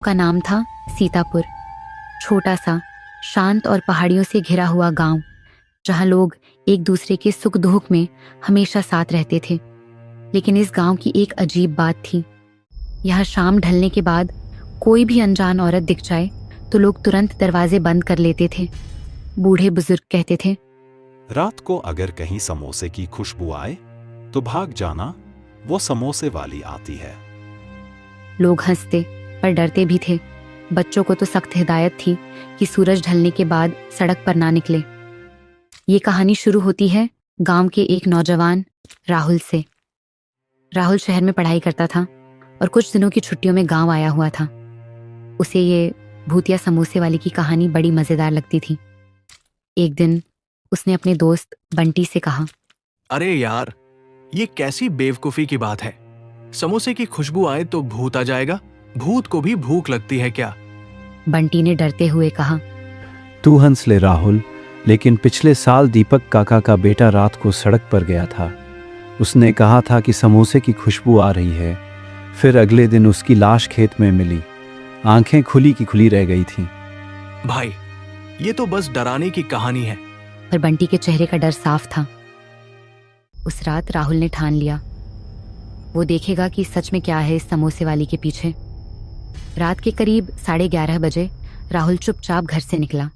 का नाम था सीतापुर। छोटा सा, शांत और पहाड़ियों से घिरा हुआ गांव, जहां लोग एक दूसरे के सुख दुख में हमेशा साथ रहते थे। लेकिन इस गांव की एक अजीब बात थी। यहाँ शाम ढलने के बाद कोई भी अनजान औरत दिख जाए तो लोग तुरंत दरवाजे बंद कर लेते थे। बूढ़े बुजुर्ग कहते थे, रात को अगर कहीं समोसे की खुशबू आए तो भाग जाना, वो समोसे वाली आती है। लोग हंसते पर डरते भी थे। बच्चों को तो सख्त हिदायत थी कि सूरज ढलने के बाद सड़क पर ना निकले। ये कहानी शुरू होती है गांव के एक नौजवान राहुल से। राहुल शहर में पढ़ाई करता था और कुछ दिनों की छुट्टियों में गांव आया हुआ था। उसे ये भूतिया समोसे वाली की कहानी बड़ी मजेदार लगती थी। एक दिन उसने अपने दोस्त बंटी से कहा, अरे यार, ये कैसी बेवकूफी की बात है। समोसे की खुशबू आए तो भूत आ जाएगा। भूत को भी भूख लगती है क्या? बंटी ने डरते हुए कहा, तू हंस ले राहुल, लेकिन पिछले साल दीपक काका का बेटा रात को सड़क पर गया था। उसने कहा था कि समोसे की खुशबू आ रही है। फिर अगले दिन उसकी लाश खेत में मिली। आंखें खुली की खुली रह गई थीं। भाई, ये तो बस डराने की कहानी है। पर बंटी के चेहरे का डर साफ था। उस रात राहुल ने ठान लिया, वो देखेगा कि सच में क्या है इस समोसे वाली के पीछे। रात के करीब 11:30 बजे राहुल चुपचाप घर से निकला।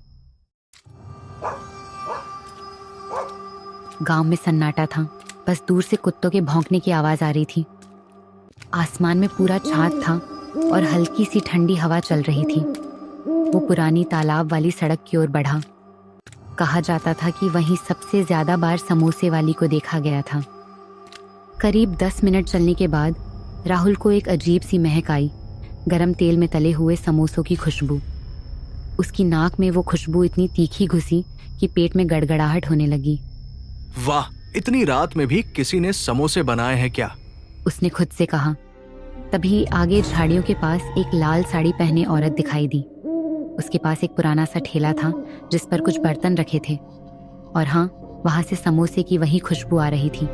गांव में सन्नाटा था, बस दूर से कुत्तों के भौंकने की आवाज आ रही थी। आसमान में पूरा छात था और हल्की सी ठंडी हवा चल रही थी। वो पुरानी तालाब वाली सड़क की ओर बढ़ा। कहा जाता था कि वहीं सबसे ज्यादा बार समोसे वाली को देखा गया था। करीब 10 मिनट चलने के बाद राहुल को एक अजीब सी महक आई, गरम तेल में तले हुए समोसों की खुशबू। उसकी नाक में वो खुशबू इतनी तीखी घुसी कि पेट में गड़गड़ाहट होने लगी। वाह, इतनी रात में भी किसी ने समोसे बनाए हैं क्या? उसने खुद से कहा। तभी आगे झाड़ियों के पास एक लाल साड़ी पहने औरत दिखाई दी। उसके पास एक पुराना सा ठेला था जिस पर कुछ बर्तन रखे थे, और हाँ, वहां से समोसे की वही खुशबू आ रही थी।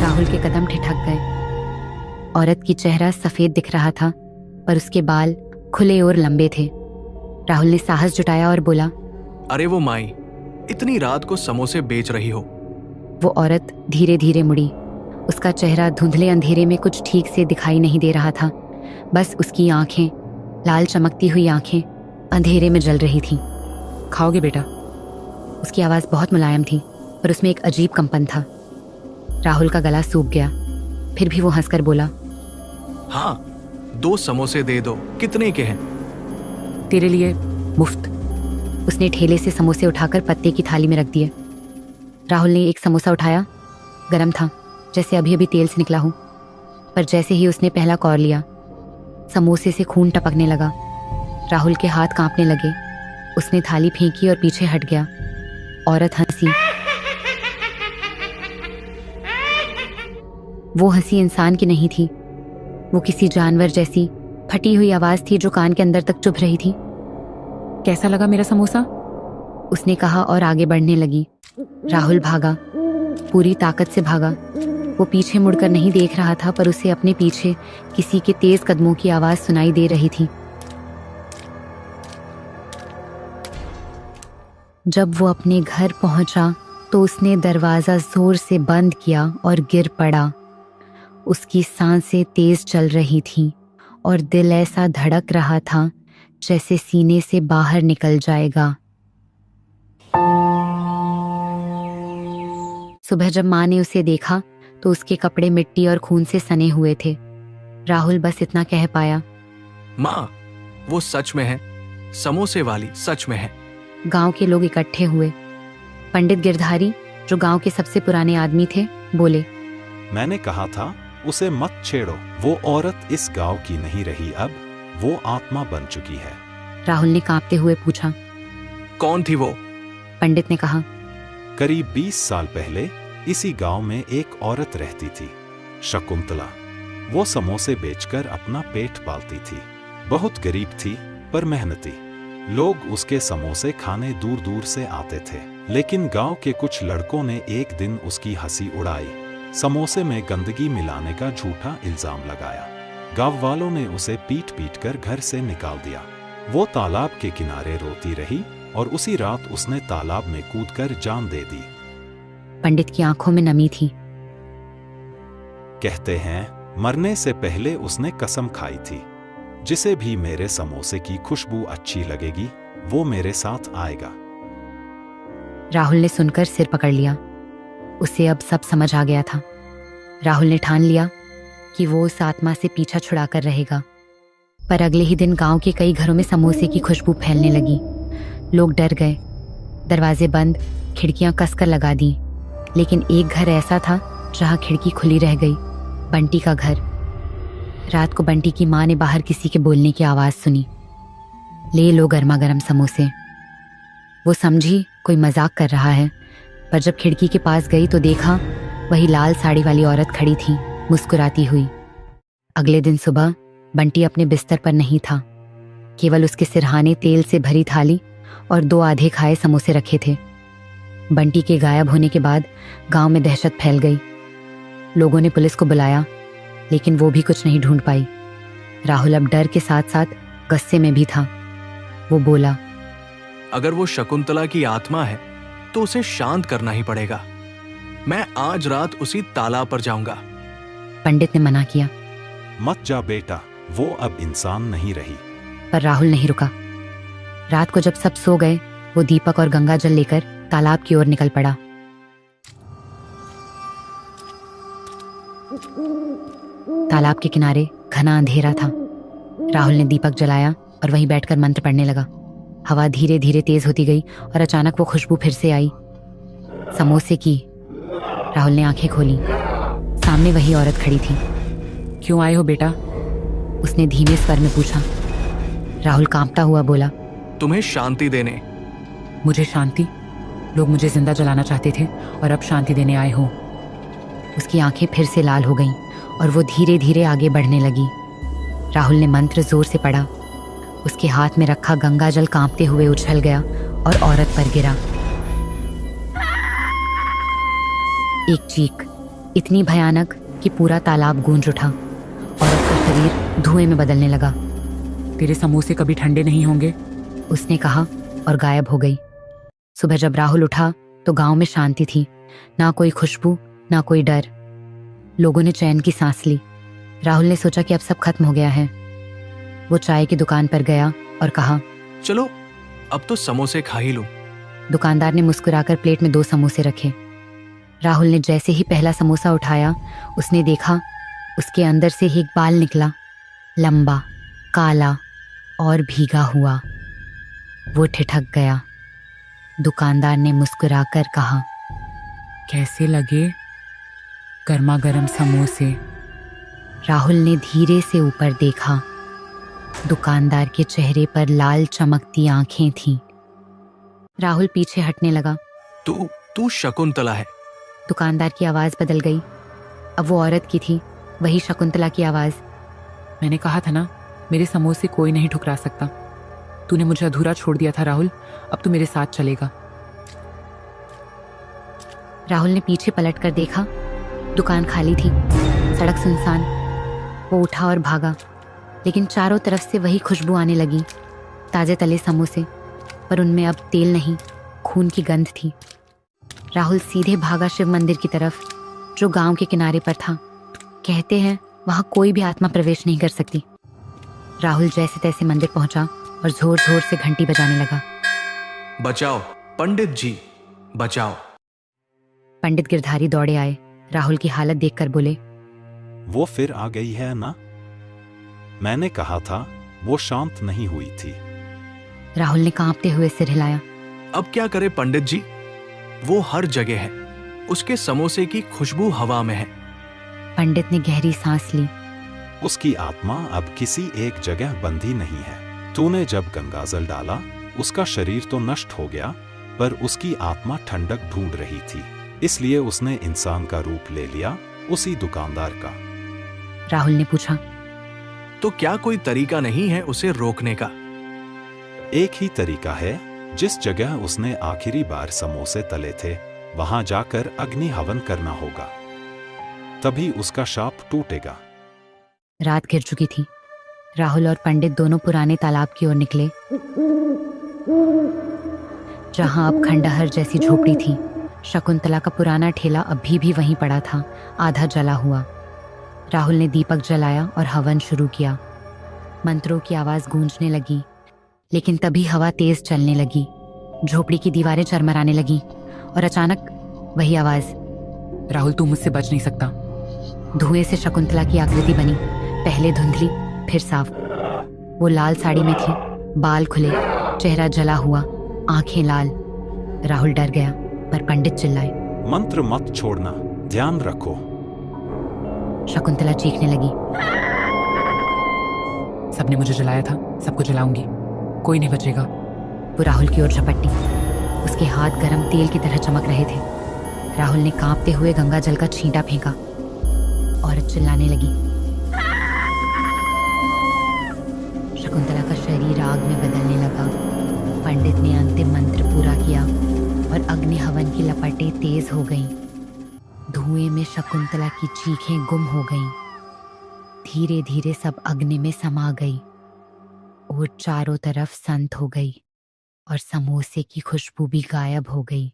राहुल के कदम ठिठक गए। औरत की चेहरा सफेद दिख रहा था, पर उसके बाल खुले और लंबे थे। राहुल ने साहस जुटाया और बोला, अरे वो माई, इतनी रात को समोसे बेच रही हो? वो औरत धीरे धीरे मुड़ी। उसका चेहरा धुंधले अंधेरे में कुछ ठीक से दिखाई नहीं दे रहा था। बस उसकी आंखें, लाल चमकती हुई आंखें, अंधेरे में जल रही थीं। खाओगे बेटा? उसकी आवाज़ बहुत मुलायम थी, पर उसमें एक अजीब कंपन था। राहुल का गला सूख गया, फिर भी वो हंसकर बोला, हाँ, 2 समोसे दे दो। कितने के हैं? तेरे लिए मुफ्त। उसने ठेले से समोसे उठाकर पत्ते की थाली में रख दिए। राहुल ने एक समोसा उठाया। गरम था, जैसे अभी अभी तेल से निकला हो। पर जैसे ही उसने पहला कौर लिया, समोसे से खून टपकने लगा। राहुल के हाथ कांपने लगे। उसने थाली फेंकी और पीछे हट गया। औरत हंसी। वो हंसी इंसान की नहीं थी। वो किसी जानवर जैसी फटी हुई आवाज थी जो कान के अंदर तक चुभ रही थी। कैसा लगा मेरा समोसा? उसने कहा और आगे बढ़ने लगी। राहुल भागा, पूरी ताकत से भागा। वो पीछे मुड़कर नहीं देख रहा था, पर उसे अपने पीछे किसी के तेज कदमों की आवाज सुनाई दे रही थी। जब वो अपने घर पहुंचा तो उसने दरवाजा जोर से बंद किया और गिर पड़ा। उसकी सांसें तेज चल रही थीं और दिल ऐसा धड़क रहा था जैसे सीने से बाहर निकल जाएगा। सुबह जब माँ ने उसे देखा तो उसके कपड़े मिट्टी और खून से सने हुए थे। राहुल बस इतना कह पाया, माँ, वो सच में है। समोसे वाली सच में है। गांव के लोग इकट्ठे हुए। पंडित गिरधारी, जो गांव के सबसे पुराने आदमी थे, बोले, मैंने कहा था उसे मत छेड़ो। वो औरत इस गांव की नहीं रही, अब वो आत्मा बन चुकी है। राहुल ने कांपते हुए पूछा, कौन थी वो? पंडित ने कहा, करीब 20 साल पहले इसी गांव में एक औरत रहती थी, शकुंतला। वो समोसे बेचकर अपना पेट पालती थी। बहुत गरीब थी पर मेहनती। लोग उसके समोसे खाने दूर दूर से आते थे। लेकिन गांव के कुछ लड़कों ने एक दिन उसकी हंसी उड़ाई। समोसे में गंदगी मिलाने का झूठा इल्जाम लगाया। गांव वालों ने उसे पीट पीट कर घर से निकाल दिया। वो तालाब के किनारे रोती रही और उसी रात उसने तालाब में कूदकर जान दे दी। पंडित की आंखों में नमी थी। कहते हैं मरने से पहले उसने कसम खाई थी, जिसे भी मेरे समोसे की खुशबू अच्छी लगेगी वो मेरे साथ आएगा। राहुल ने सुनकर सिर पकड़ लिया। उसे अब सब समझ आ गया था। राहुल ने ठान लिया कि वो उस आत्मा से पीछा छुड़ाकर रहेगा। पर अगले ही दिन गांव के कई घरों में समोसे की खुशबू फैलने लगी। लोग डर गए, दरवाजे बंद, खिड़कियां कसकर लगा दी। लेकिन एक घर ऐसा था जहां खिड़की खुली रह गई, बंटी का घर। रात को बंटी की माँ ने बाहर किसी के बोलने की आवाज़ सुनी, ले लो गर्मा गर्म समोसे। वो समझी कोई मजाक कर रहा है, पर जब खिड़की के पास गई तो देखा वही लाल साड़ी वाली औरत खड़ी थी, मुस्कुराती हुई। अगले दिन सुबह बंटी अपने बिस्तर पर नहीं था। केवल उसके सिरहाने तेल से भरी थाली और 2 आधे खाए समोसे रखे थे। बंटी के गायब होने के बाद गांव में दहशत फैल गई। लोगों ने पुलिस को बुलाया, लेकिन वो भी कुछ नहीं ढूंढ पाई। राहुल अब डर के साथ साथ गुस्से में भी था। वो बोला, अगर वो शकुंतला की आत्मा है तो उसे शांत करना ही पड़ेगा। मैं आज रात उसी तालाब पर जाऊंगा। पंडित ने मना किया, मत जा बेटा, वो अब इंसान नहीं रही। पर राहुल नहीं रुका। रात को जब सब सो गए, वो दीपक और गंगा जल लेकर तालाब की ओर निकल पड़ा। तालाब के किनारे घना अंधेरा था। राहुल ने दीपक जलाया और वहीं बैठकर मंत्र पढ़ने लगा। हवा धीरे धीरे तेज होती गई और अचानक वो खुशबू फिर से आई, समोसे की। राहुल ने आंखें खोली। सामने वही औरत खड़ी थी। क्यों आए हो बेटा? उसने धीमे स्वर में पूछा। राहुल कांपता हुआ बोला, तुम्हें शांति देने। मुझे शांति? लोग मुझे जिंदा जलाना चाहते थे और अब शांति देने आए हो? उसकी आंखें फिर से लाल हो गईं और वो धीरे धीरे आगे बढ़ने लगी। राहुल ने मंत्र जोर से पढ़ा। उसके हाथ में रखा गंगा जल कांपते हुए उछल गया और औरत पर गिरा। एक चीख इतनी भयानक कि पूरा तालाब गूंज उठा। औरत का शरीर धुएं में बदलने लगा। तेरे समोसे कभी ठंडे नहीं होंगे, उसने कहा और गायब हो गई। सुबह जब राहुल उठा तो गांव में शांति थी, ना कोई खुशबू, ना कोई डर। लोगों ने चैन की सांस ली। राहुल ने सोचा कि अब सब खत्म हो गया है। वो चाय की दुकान पर गया और कहा, चलो अब तो समोसे खा ही लूं। दुकानदार ने मुस्कुराकर प्लेट में 2 समोसे रखे। राहुल ने जैसे ही पहला समोसा उठाया, उसने देखा उसके अंदर से एक बाल निकला, लंबा, काला और भीगा हुआ। वो ठिठक गया। दुकानदार ने मुस्कुराकर कहा, कैसे लगे गर्मा गर्म समोसे? राहुल ने धीरे से ऊपर देखा। दुकानदार के चेहरे पर लाल चमकती आंखें थीं। राहुल पीछे हटने लगा। तू शकुंतला है। दुकानदार की आवाज बदल गई। अब वो औरत की थी, वही शकुंतला की आवाज। मैंने कहा था ना, मेरे समोसे कोई नहीं ठुकरा सकता। तूने मुझे अधूरा छोड़ दिया था राहुल, अब तू मेरे साथ चलेगा। राहुल ने पीछे पलटकर देखा। दुकान खाली थी, सड़क सुनसान। वो उठा और भागा, लेकिन चारों तरफ से वही खुशबू आने लगी, ताजे तले समोसे, पर उनमें अब तेल नहीं, खून की गंध थी। राहुल सीधे भागा शिव मंदिर की तरफ, जो गांव के किनारे पर था। कहते हैं वहां कोई भी आत्मा प्रवेश नहीं कर सकती। राहुल जैसे तैसे मंदिर पहुंचा और जोर जोर से घंटी बजाने लगा। बचाओ पंडित जी, बचाओ। पंडित गिरधारी दौड़े आए। राहुल की हालत देखकर बोले, वो फिर आ गई है ना? मैंने कहा था वो शांत नहीं हुई थी। राहुल ने कांपते हुए सिर हिलाया। अब क्या करे पंडित जी, वो हर जगह है। उसके समोसे की खुशबू हवा में है। पंडित ने गहरी सांस ली। उसकी आत्मा अब किसी एक जगह बंधी नहीं है। तूने जब गंगाजल डाला, उसका शरीर तो नष्ट हो गया, पर उसकी आत्मा ठंडक ढूंढ रही थी, इसलिए उसने इंसान का रूप ले लिया, उसी दुकानदार का। राहुल ने पूछा, तो क्या कोई तरीका नहीं है उसे रोकने का? एक ही तरीका है। जिस जगह उसने आखिरी बार समोसे तले थे, वहां जाकर अग्नि हवन करना होगा, तभी उसका शाप टूटेगा। रात गिर चुकी थी। राहुल और पंडित दोनों पुराने तालाब की ओर निकले, जहां अब खंडहर जैसी झोपड़ी थी। शकुंतला का पुराना ठेला अभी भी वहीं पड़ा था, आधा जला हुआ। राहुल ने दीपक जलाया और हवन शुरू किया। मंत्रों की आवाज गूंजने लगी, लेकिन तभी हवा तेज चलने लगी। झोपड़ी की दीवारें चरमराने लगी और अचानक वही आवाज, राहुल तू मुझसे बच नहीं सकता। धुएं से शकुंतला की आकृति बनी, पहले धुंधली फिर साफ। वो लाल साड़ी में थी, बाल खुले, चेहरा जला हुआ, आंखें लाल। राहुल डर गया, पर पंडित चिल्लाए, मंत्र मत छोड़ना, ध्यान रखो। शकुंतला चीखने लगी, सबने मुझे जलाया था, सबको जलाऊंगी, कोई नहीं बचेगा। वो राहुल की ओर झपटी। उसके हाथ गरम तेल की तरह चमक रहे थे। राहुल ने कांपते हुए गंगा जल का छींटा फेंका। औरत चिल्लाने लगी। शकुंतला का शरीर आग में बदलने लगा। पंडित ने अंतिम मंत्र पूरा किया और अग्नि हवन की लपटें तेज हो गईं। धुएं में शकुंतला की चीखें गुम हो गईं। धीरे धीरे सब अग्नि में समा गई और चारों तरफ संत हो गई और समोसे की खुशबू भी गायब हो गई।